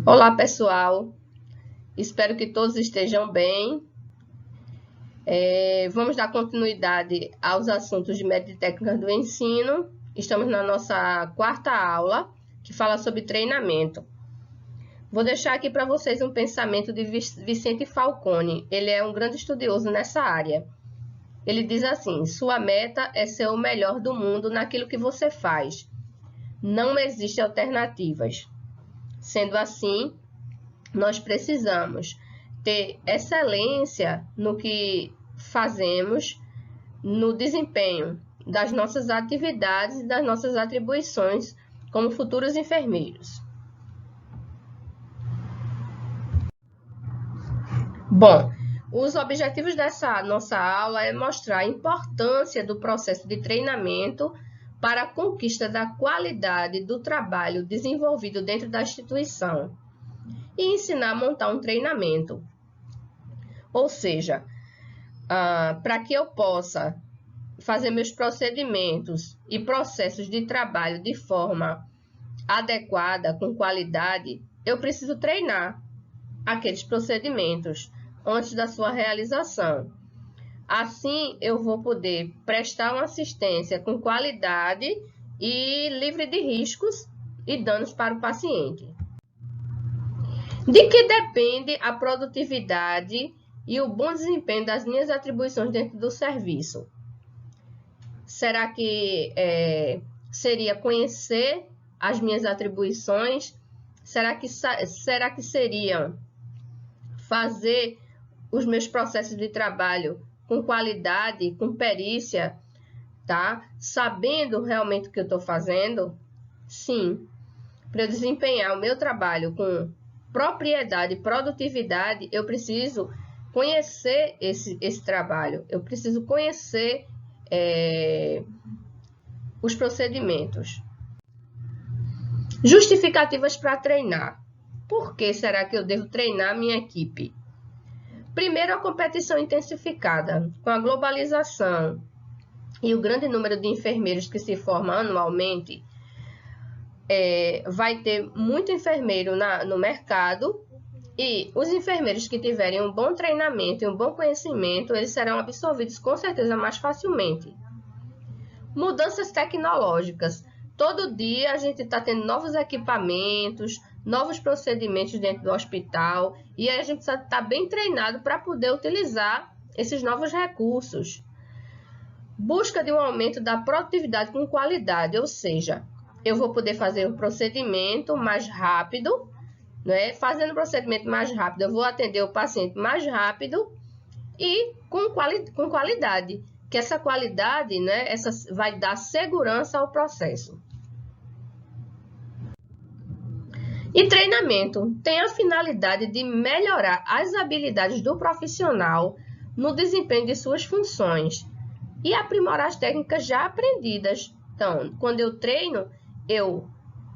Olá, pessoal. Espero que todos estejam bem. Vamos dar continuidade aos assuntos de método e técnicas do ensino. Estamos na nossa quarta aula, que fala sobre treinamento. Vou deixar aqui para vocês um pensamento de Vicente Falcone. Ele é um grande estudioso nessa área. Ele diz assim: sua meta é ser o melhor do mundo naquilo que você faz. Não existem alternativas. Sendo assim, nós precisamos ter excelência no que fazemos, no desempenho das nossas atividades e das nossas atribuições como futuros enfermeiros. Bom, os objetivos dessa nossa aula é mostrar a importância do processo de treinamento para a conquista da qualidade do trabalho desenvolvido dentro da instituição e ensinar a montar um treinamento. Ou seja, para que eu possa fazer meus procedimentos e processos de trabalho de forma adequada, com qualidade, eu preciso treinar aqueles procedimentos antes da sua realização. Assim, eu vou poder prestar uma assistência com qualidade e livre de riscos e danos para o paciente. De que depende a produtividade e o bom desempenho das minhas atribuições dentro do serviço? Será que seria conhecer as minhas atribuições? Será que seriam fazer os meus processos de trabalho com qualidade, com perícia, tá? Sabendo realmente o que eu estou fazendo? Sim. Para eu desempenhar o meu trabalho com propriedade e produtividade, eu preciso conhecer esse trabalho. Eu preciso conhecer os procedimentos. Justificativas para treinar. Por que será que eu devo treinar a minha equipe? Primeiro, a competição intensificada. Com a globalização e o grande número de enfermeiros que se formam anualmente, vai ter muito enfermeiro no mercado, e os enfermeiros que tiverem um bom treinamento e um bom conhecimento, eles serão absorvidos com certeza mais facilmente. Mudanças tecnológicas. Todo dia a gente está tendo novos equipamentos, novos procedimentos dentro do hospital, e aí a gente precisa estar bem treinado para poder utilizar esses novos recursos. Busca de um aumento da produtividade com qualidade, ou seja, eu vou poder fazer um procedimento mais rápido, né? Fazendo o procedimento mais rápido, eu vou atender o paciente mais rápido e com qualidade, que essa qualidade, né, vai dar segurança ao processo. E treinamento tem a finalidade de melhorar as habilidades do profissional no desempenho de suas funções e aprimorar as técnicas já aprendidas. Então, quando eu treino, eu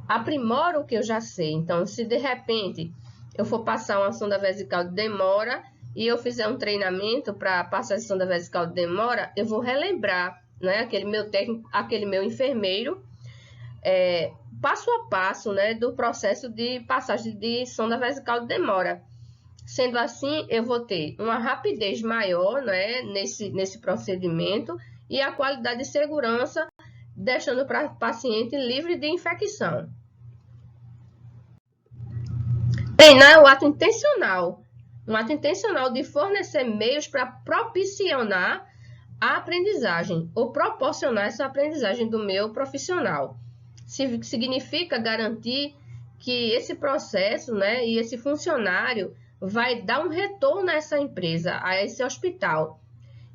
aprimoro o que eu já sei. Então, se de repente eu for passar uma sonda vesical de demora e eu fizer um treinamento para passar a sonda vesical de demora, eu vou relembrar, né, aquele meu técnico, aquele meu enfermeiro, passo a passo, né, do processo de passagem de sonda vesical de demora. Sendo assim, eu vou ter uma rapidez maior, né, nesse procedimento e a qualidade de segurança, deixando para o paciente livre de infecção. Treinar é um ato intencional de fornecer meios para propiciar a aprendizagem ou proporcionar essa aprendizagem do meu profissional. Significa garantir que esse processo, né, e esse funcionário vai dar um retorno a essa empresa, a esse hospital.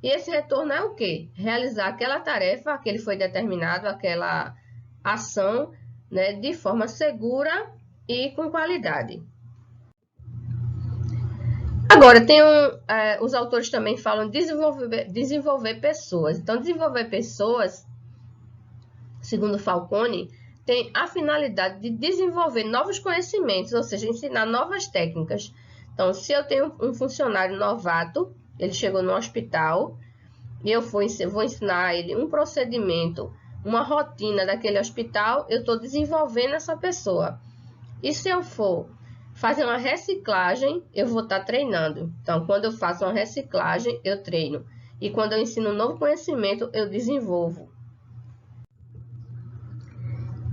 E esse retorno é o quê? Realizar aquela tarefa que ele foi determinado, aquela ação, né, de forma segura e com qualidade. Agora, os autores também falam de desenvolver pessoas. Então, desenvolver pessoas, segundo Falcone, tem a finalidade de desenvolver novos conhecimentos, ou seja, ensinar novas técnicas. Então, se eu tenho um funcionário novato, ele chegou no hospital, e eu vou ensinar ele um procedimento, uma rotina daquele hospital, eu estou desenvolvendo essa pessoa. E se eu for fazer uma reciclagem, eu vou estar treinando. Então, quando eu faço uma reciclagem, eu treino. E quando eu ensino um novo conhecimento, eu desenvolvo.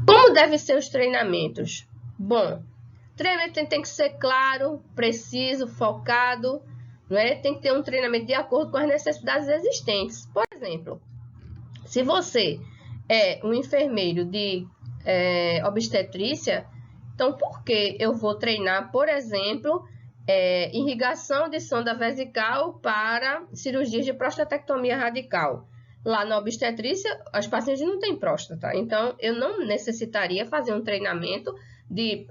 Como devem ser os treinamentos? Bom, treinamento tem que ser claro, preciso, focado, não é? Tem que ter um treinamento de acordo com as necessidades existentes. Por exemplo, se você é um enfermeiro de obstetrícia, então por que eu vou treinar, por exemplo, irrigação de sonda vesical para cirurgias de prostatectomia radical? Lá na obstetrícia, as pacientes não têm próstata, então eu não necessitaria fazer um treinamento de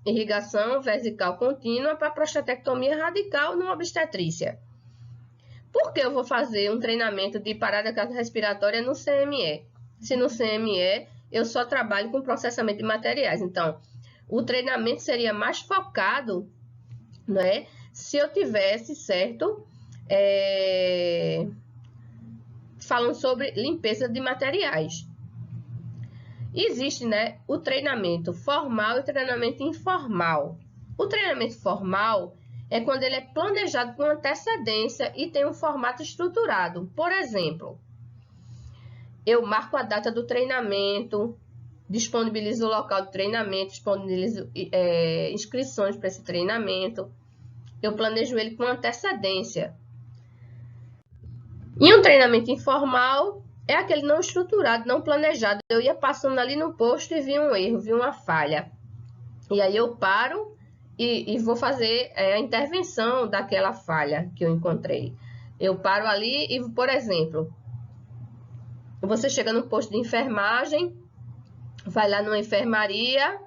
irrigação vesical contínua para prostatectomia radical na obstetrícia. Por que eu vou fazer um treinamento de parada cardiorrespiratória no CME? Se no CME eu só trabalho com processamento de materiais. Então, o treinamento seria mais focado, né, se eu tivesse, certo, falando sobre limpeza de materiais. Existe, né, o treinamento formal e o treinamento informal. O treinamento formal é quando ele é planejado com antecedência e tem um formato estruturado. Por exemplo, eu marco a data do treinamento, disponibilizo o local do treinamento, disponibilizo inscrições para esse treinamento. Eu planejo ele com antecedência. E um treinamento informal é aquele não estruturado, não planejado. Eu ia passando ali no posto e vi um erro, vi uma falha. E aí eu paro e vou fazer a intervenção daquela falha que eu encontrei. Eu paro ali e, por exemplo, você chega no posto de enfermagem, vai lá numa enfermaria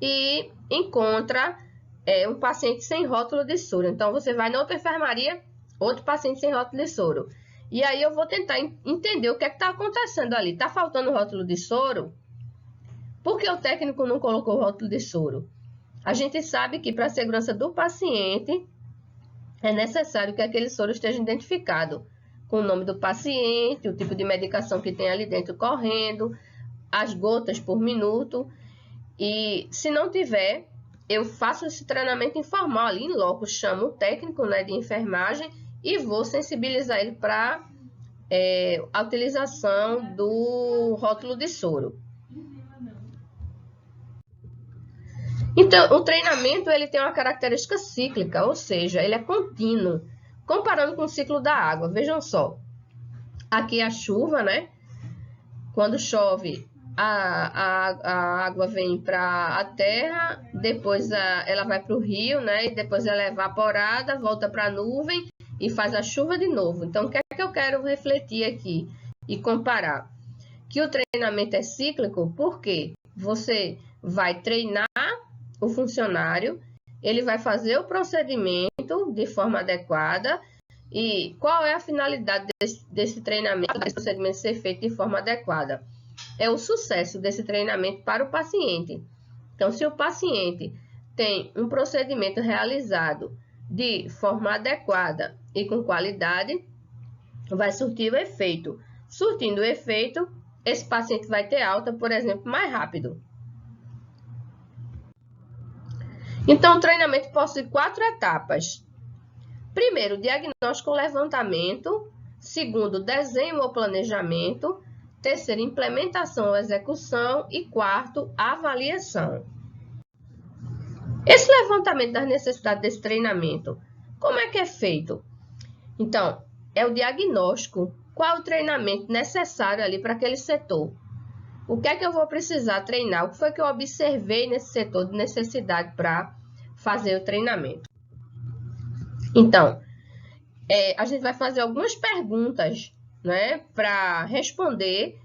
e encontra um paciente sem rótulo de soro. Então, você vai na outra enfermaria, outro paciente sem rótulo de soro. E aí eu vou tentar entender o que é que está acontecendo ali. Está faltando rótulo de soro? Por que o técnico não colocou rótulo de soro? A gente sabe que para a segurança do paciente é necessário que aquele soro esteja identificado com o nome do paciente, o tipo de medicação que tem ali dentro correndo, as gotas por minuto. E se não tiver, eu faço esse treinamento informal ali em loco, chamo o técnico, né, de enfermagem e vou sensibilizar ele para a utilização do rótulo de soro. Então, o treinamento ele tem uma característica cíclica, ou seja, ele é contínuo. Comparando com o ciclo da água, vejam só. Aqui a chuva, né? Quando chove, a água vem para a terra, depois ela vai para o rio, né? E depois ela é evaporada, volta para a nuvem e faz a chuva de novo. Então, o que é que eu quero refletir aqui e comparar? Que o treinamento é cíclico, porque você vai treinar o funcionário, ele vai fazer o procedimento de forma adequada. E qual é a finalidade desse treinamento, desse procedimento ser feito de forma adequada? É o sucesso desse treinamento para o paciente. Então, se o paciente tem um procedimento realizado de forma adequada e com qualidade, vai surtir o efeito. Surtindo o efeito, esse paciente vai ter alta, por exemplo, mais rápido. Então, o treinamento possui 4 etapas. Primeiro, diagnóstico ou levantamento. Segundo, desenho ou planejamento. Terceiro, implementação ou execução. E quarto, avaliação. Esse levantamento das necessidades desse treinamento, como é que é feito? Então, é o diagnóstico. Qual é o treinamento necessário ali para aquele setor? O que é que eu vou precisar treinar? O que foi que eu observei nesse setor de necessidade para fazer o treinamento? Então, a gente vai fazer algumas perguntas, né, para responder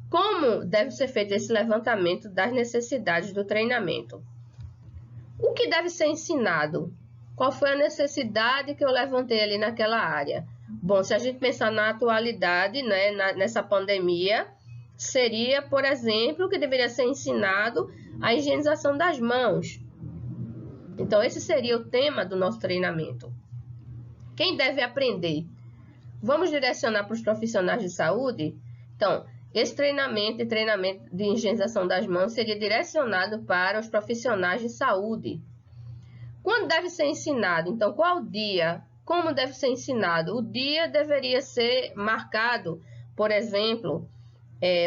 como deve ser feito esse levantamento das necessidades do treinamento. O que deve ser ensinado? Qual foi a necessidade que eu levantei ali naquela área? Bom, se a gente pensar na atualidade, né, nessa pandemia, seria, por exemplo, que deveria ser ensinado a higienização das mãos. Então, esse seria o tema do nosso treinamento. Quem deve aprender? Vamos direcionar para os profissionais de saúde? Então, esse treinamento de higienização das mãos seria direcionado para os profissionais de saúde. Quando deve ser ensinado? Então, qual o dia? Como deve ser ensinado? O dia deveria ser marcado, por exemplo,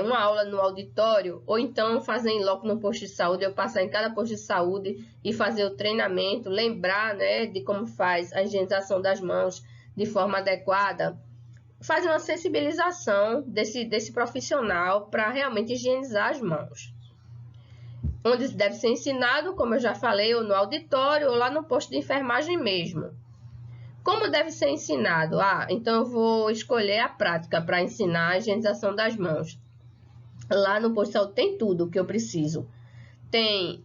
uma aula no auditório, ou então fazer em loco no posto de saúde, eu passar em cada posto de saúde e fazer o treinamento, lembrar, né, de como faz a higienização das mãos de forma adequada, fazer uma sensibilização desse profissional para realmente higienizar as mãos. Onde deve ser ensinado, como eu já falei, ou no auditório, ou lá no posto de enfermagem mesmo. Como deve ser ensinado? Então eu vou escolher a prática para ensinar a higienização das mãos. Lá no posto de saúde tem tudo o que eu preciso. Tem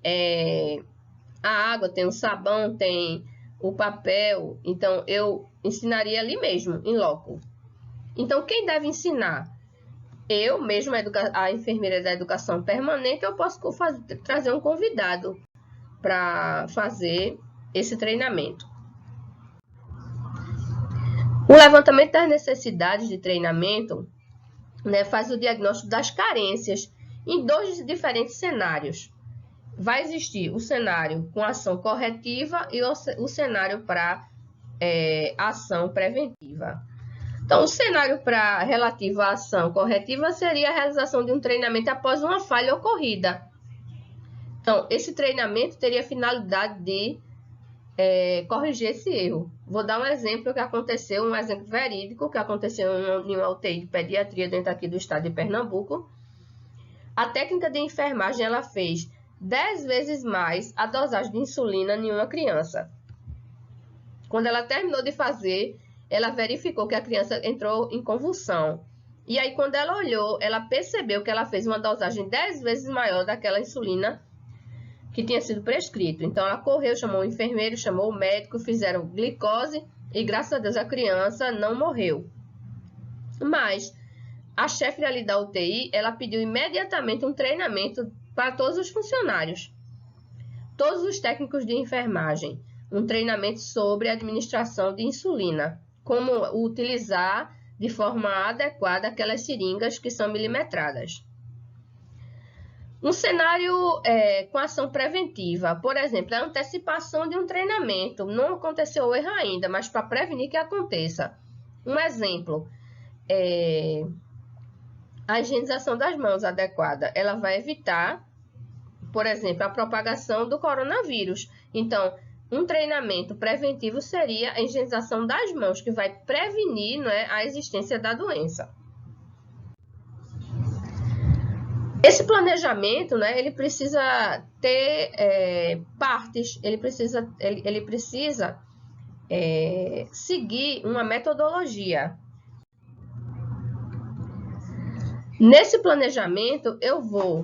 a água, tem o sabão, tem o papel. Então, eu ensinaria ali mesmo, em loco. Então, quem deve ensinar? Eu mesmo, a enfermeira da educação permanente, eu posso trazer um convidado para fazer esse treinamento. O levantamento das necessidades de treinamento, né, faz o diagnóstico das carências em 2 diferentes cenários. Vai existir o cenário com ação corretiva e o cenário para ação preventiva. Então, o cenário relativo à ação corretiva seria a realização de um treinamento após uma falha ocorrida. Então, esse treinamento teria a finalidade de corrigir esse erro. Vou dar um exemplo que aconteceu, um exemplo verídico que aconteceu em uma UTI de pediatria dentro aqui do estado de Pernambuco. A técnica de enfermagem ela fez 10 vezes mais a dosagem de insulina em uma criança. Quando ela terminou de fazer, ela verificou que a criança entrou em convulsão. E aí, quando ela olhou, ela percebeu que ela fez uma dosagem 10 vezes maior daquela insulina que tinha sido prescrito. Então, ela correu, chamou o enfermeiro, chamou o médico, fizeram glicose e, graças a Deus, a criança não morreu. Mas a chefe ali da UTI, ela pediu imediatamente um treinamento para todos os funcionários, todos os técnicos de enfermagem, um treinamento sobre a administração de insulina, como utilizar de forma adequada aquelas seringas que são milimetradas. Um cenário com ação preventiva, por exemplo, a antecipação de um treinamento. Não aconteceu o erro ainda, mas para prevenir que aconteça. Um exemplo, a higienização das mãos adequada. Ela vai evitar, por exemplo, a propagação do coronavírus. Então, um treinamento preventivo seria a higienização das mãos, que vai prevenir, né, a existência da doença. Esse planejamento, né, ele precisa ter partes, ele precisa seguir uma metodologia. Nesse planejamento, eu vou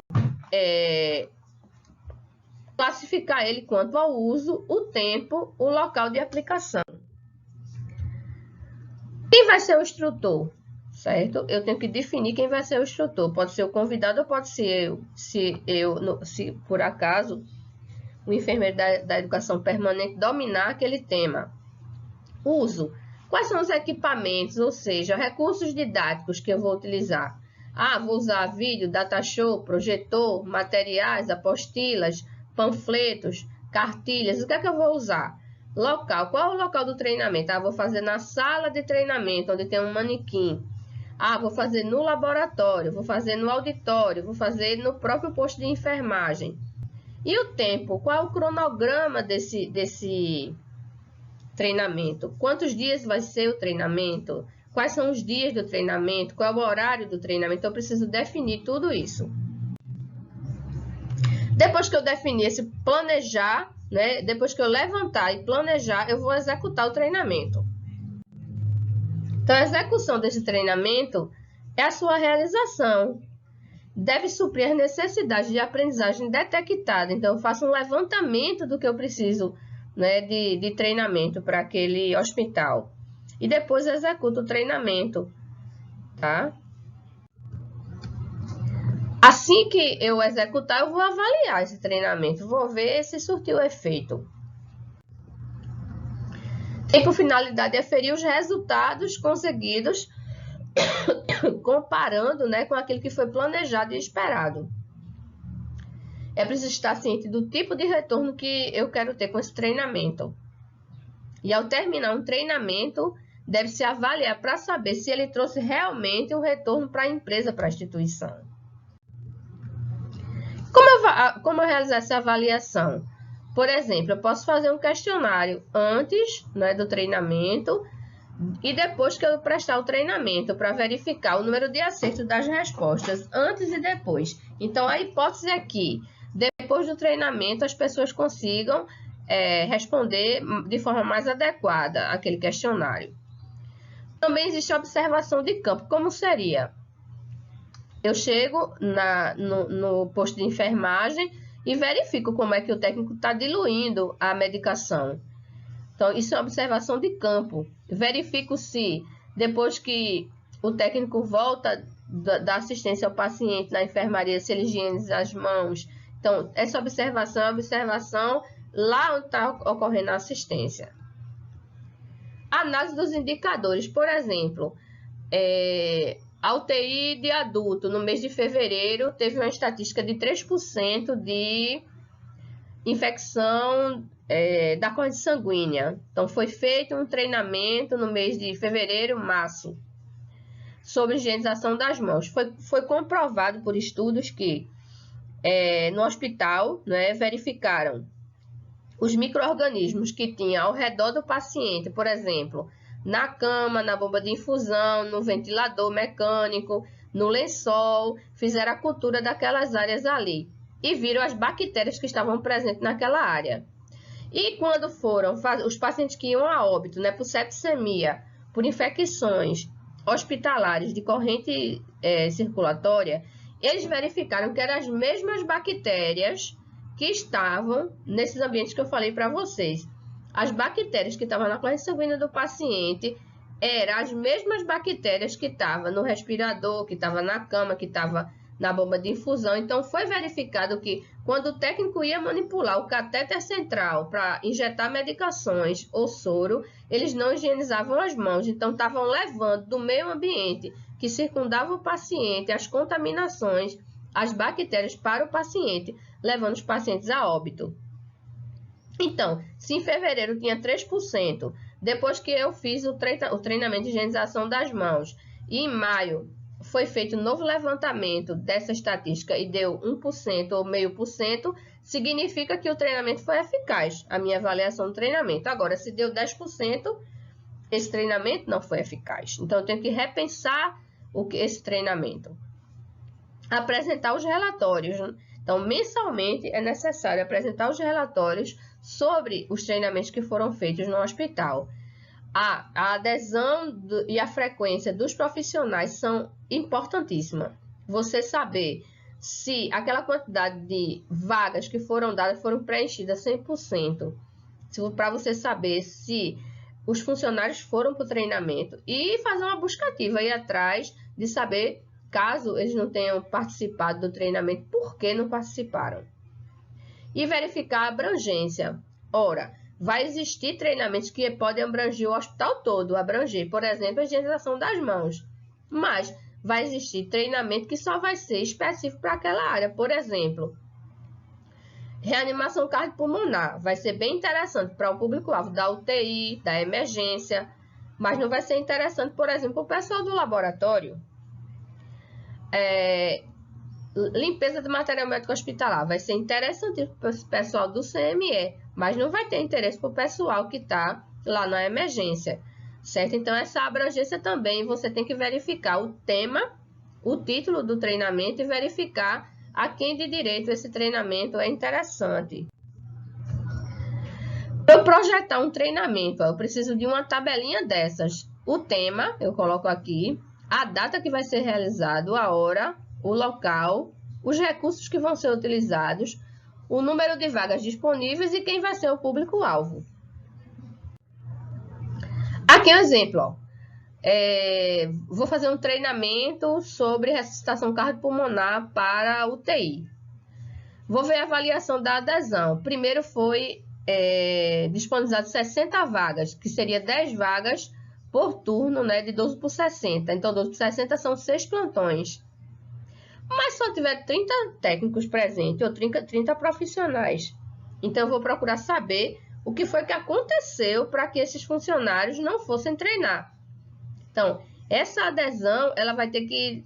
classificar ele quanto ao uso, o tempo, o local de aplicação. Quem vai ser o instrutor? Certo? Eu tenho que definir quem vai ser o instrutor. Pode ser o convidado ou pode ser eu. Se por acaso o enfermeiro da educação permanente dominar aquele tema. Uso. Quais são os equipamentos, ou seja, recursos didáticos que eu vou utilizar? Vou usar vídeo, data show, projetor, materiais, apostilas, panfletos, cartilhas. O que é que eu vou usar? Local. Qual é o local do treinamento? Vou fazer na sala de treinamento, onde tem um manequim. Vou fazer no laboratório, vou fazer no auditório, vou fazer no próprio posto de enfermagem. E o tempo? Qual é o cronograma desse treinamento? Quantos dias vai ser o treinamento? Quais são os dias do treinamento? Qual é o horário do treinamento? Então, eu preciso definir tudo isso. Depois que eu definir esse planejar, né? Depois que eu levantar e planejar, eu vou executar o treinamento. Então, a execução desse treinamento é a sua realização. Deve suprir as necessidades de aprendizagem detectada. Então, eu faço um levantamento do que eu preciso, né, de treinamento para aquele hospital. E depois executo o treinamento, tá? Assim que eu executar, eu vou avaliar esse treinamento. Vou ver se surtiu efeito. Tem por finalidade aferir os resultados conseguidos, comparando, né, com aquilo que foi planejado e esperado. É preciso estar ciente do tipo de retorno que eu quero ter com esse treinamento. E ao terminar um treinamento, deve-se avaliar para saber se ele trouxe realmente um retorno para a empresa, para a instituição. Como eu realizar essa avaliação? Por exemplo, eu posso fazer um questionário antes, né, do treinamento e depois que eu prestar o treinamento para verificar o número de acertos das respostas antes e depois. Então, a hipótese é que depois do treinamento as pessoas consigam responder de forma mais adequada aquele questionário. Também existe a observação de campo. Como seria? Eu chego no posto de enfermagem e verifico como é que o técnico está diluindo a medicação. Então, isso é uma observação de campo. Verifico se, depois que o técnico volta da assistência ao paciente na enfermaria, se ele higieniza as mãos. Então, essa observação é a observação lá onde está ocorrendo a assistência. Análise dos indicadores. Por exemplo, a UTI de adulto, no mês de fevereiro, teve uma estatística de 3% de infecção da corrente sanguínea. Então, foi feito um treinamento no mês de fevereiro, março, sobre higienização das mãos. Foi comprovado por estudos que no hospital, né, verificaram os micro-organismos que tinha ao redor do paciente, por exemplo, na cama, na bomba de infusão, no ventilador mecânico, no lençol, fizeram a cultura daquelas áreas ali e viram as bactérias que estavam presentes naquela área. E quando foram os pacientes que iam a óbito, né, por septicemia, por infecções hospitalares de corrente circulatória, eles verificaram que eram as mesmas bactérias que estavam nesses ambientes que eu falei para vocês. As bactérias que estavam na corrente sanguínea do paciente eram as mesmas bactérias que estavam no respirador, que estavam na cama, que estavam na bomba de infusão. Então, foi verificado que quando o técnico ia manipular o catéter central para injetar medicações ou soro, eles não higienizavam as mãos. Então, estavam levando do meio ambiente que circundava o paciente as contaminações, as bactérias para o paciente, levando os pacientes a óbito. Então, se em fevereiro tinha 3%, depois que eu fiz o treinamento de higienização das mãos, e em maio foi feito um novo levantamento dessa estatística e deu 1% ou 0,5%, significa que o treinamento foi eficaz, a minha avaliação do treinamento. Agora, se deu 10%, esse treinamento não foi eficaz. Então, eu tenho que repensar esse treinamento. Apresentar os relatórios. Então, mensalmente é necessário apresentar os relatórios sobre os treinamentos que foram feitos no hospital. A adesão e a frequência dos profissionais são importantíssimas. Você saber se aquela quantidade de vagas que foram dadas foram preenchidas 100%. Para você saber se os funcionários foram para o treinamento e fazer uma busca ativa aí atrás de saber, caso eles não tenham participado do treinamento, por que não participaram. E verificar a abrangência. Ora, vai existir treinamentos que podem abranger o hospital todo, por exemplo, a higienização das mãos. Mas vai existir treinamento que só vai ser específico para aquela área. Por exemplo, reanimação cardiopulmonar. Vai ser bem interessante para o público-alvo da UTI, da emergência, mas não vai ser interessante, por exemplo, para o pessoal do laboratório. Limpeza de material médico hospitalar. Vai ser interessante para o pessoal do CME, mas não vai ter interesse para o pessoal que está lá na emergência, certo? Então, essa abrangência também você tem que verificar o tema, o título do treinamento e verificar a quem de direito esse treinamento é interessante. Para eu projetar um treinamento, eu preciso de uma tabelinha dessas. O tema, eu coloco aqui, a data que vai ser realizado, a hora, o local, os recursos que vão ser utilizados, o número de vagas disponíveis e quem vai ser o público-alvo. Aqui é um exemplo, ó. Vou fazer um treinamento sobre ressuscitação cardiopulmonar para UTI. Vou ver a avaliação da adesão. Primeiro foi disponibilizado 60 vagas, que seria 10 vagas por turno, né, de 12 por 60. Então, 12 por 60 são 6 plantões. mas só tiver 30 técnicos presentes ou 30 profissionais. Então, eu vou procurar saber o que foi que aconteceu para que esses funcionários não fossem treinar. Então, essa adesão ela vai ter que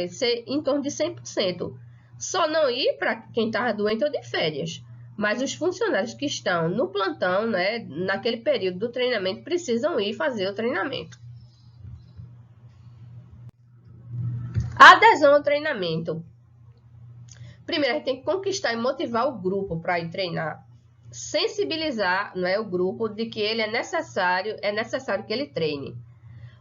ser em torno de 100%. Só não ir para quem estava doente ou de férias. Mas os funcionários que estão no plantão, né, naquele período do treinamento, precisam ir fazer o treinamento. A adesão ao treinamento. Primeiro, a gente tem que conquistar e motivar o grupo para ir treinar. Sensibilizar, né, o grupo de que ele é necessário que ele treine.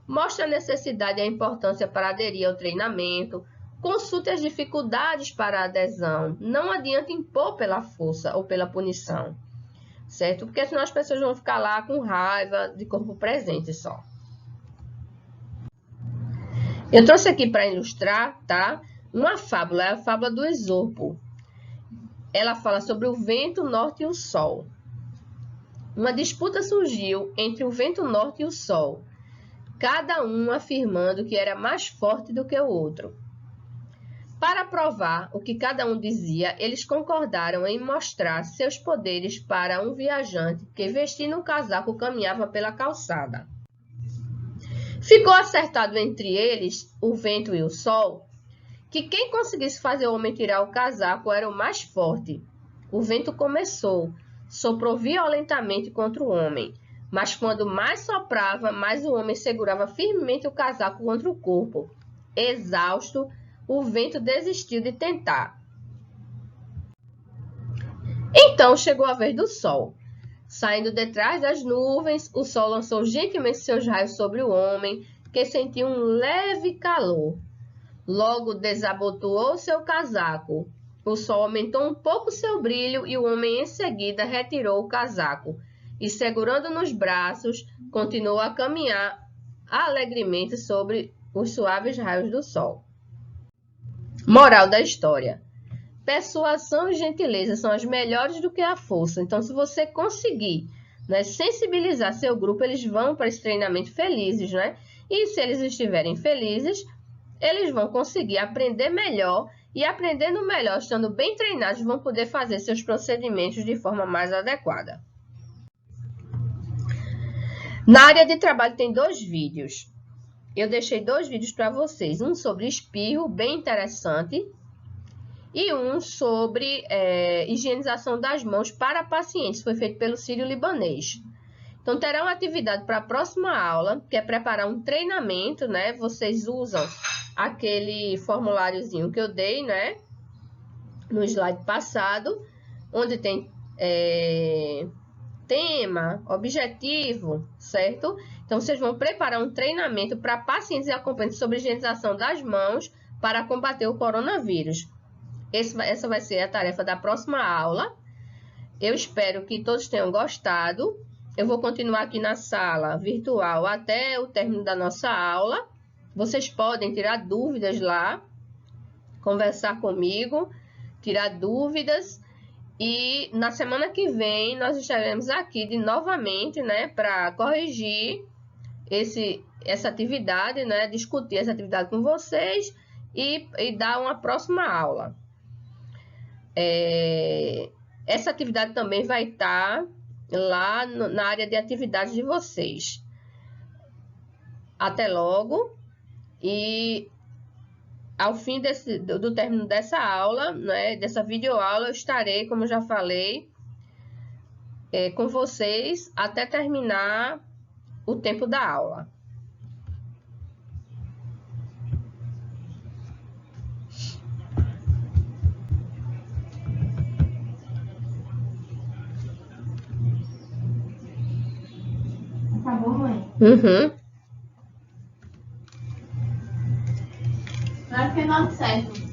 Mostre a necessidade e a importância para aderir ao treinamento. Consulte as dificuldades para a adesão. Não adianta impor pela força ou pela punição, certo? Porque senão as pessoas vão ficar lá com raiva de corpo presente só. Eu trouxe aqui para ilustrar, tá? Uma fábula, é a fábula do Esopo. Ela fala sobre o vento norte e o sol. Uma disputa surgiu entre o vento norte e o sol, cada um afirmando que era mais forte do que o outro. Para provar o que cada um dizia, eles concordaram em mostrar seus poderes para um viajante que, vestindo um casaco, caminhava pela calçada. Ficou acertado entre eles, o vento e o sol, que quem conseguisse fazer o homem tirar o casaco era o mais forte. O vento começou, soprou violentamente contra o homem, mas quando mais soprava, mais o homem segurava firmemente o casaco contra o corpo. Exausto, o vento desistiu de tentar. Então chegou a vez do sol. Saindo de trás das nuvens, o sol lançou gentilmente seus raios sobre o homem, que sentiu um leve calor. Logo desabotoou seu casaco. O sol aumentou um pouco seu brilho e o homem em seguida retirou o casaco e, segurando nos braços, continuou a caminhar alegremente sobre os suaves raios do sol. Moral da história. Persuasão e gentileza são as melhores do que a força. Então, se você conseguir, né, sensibilizar seu grupo, eles vão para esse treinamento felizes, né? E se eles estiverem felizes, eles vão conseguir aprender melhor e, aprendendo melhor, estando bem treinados, vão poder fazer seus procedimentos de forma mais adequada. Na área de trabalho tem 2 vídeos. Eu deixei 2 vídeos para vocês. Um sobre espirro, bem interessante, e um sobre higienização das mãos para pacientes. Foi feito pelo Sírio-Libanês. Então, terá uma atividade para a próxima aula, que é preparar um treinamento, né? Vocês usam aquele formuláriozinho que eu dei, né? No slide passado, onde tem tema, objetivo, certo? Então, vocês vão preparar um treinamento para pacientes e acompanhantes sobre higienização das mãos para combater o coronavírus. Essa vai ser a tarefa da próxima aula. Eu espero que todos tenham gostado. Eu vou continuar aqui na sala virtual até o término da nossa aula. Vocês podem tirar dúvidas lá, conversar comigo, tirar dúvidas. E na semana que vem nós estaremos aqui novamente, né, para corrigir essa atividade, né, discutir essa atividade com vocês e dar uma próxima aula. Essa atividade também vai estar lá na área de atividades de vocês. Até logo, e ao fim do término dessa aula, né, dessa videoaula, eu estarei, como eu já falei, com vocês até terminar o tempo da aula. Acabou, mãe? Uhum. Não é porque não certo.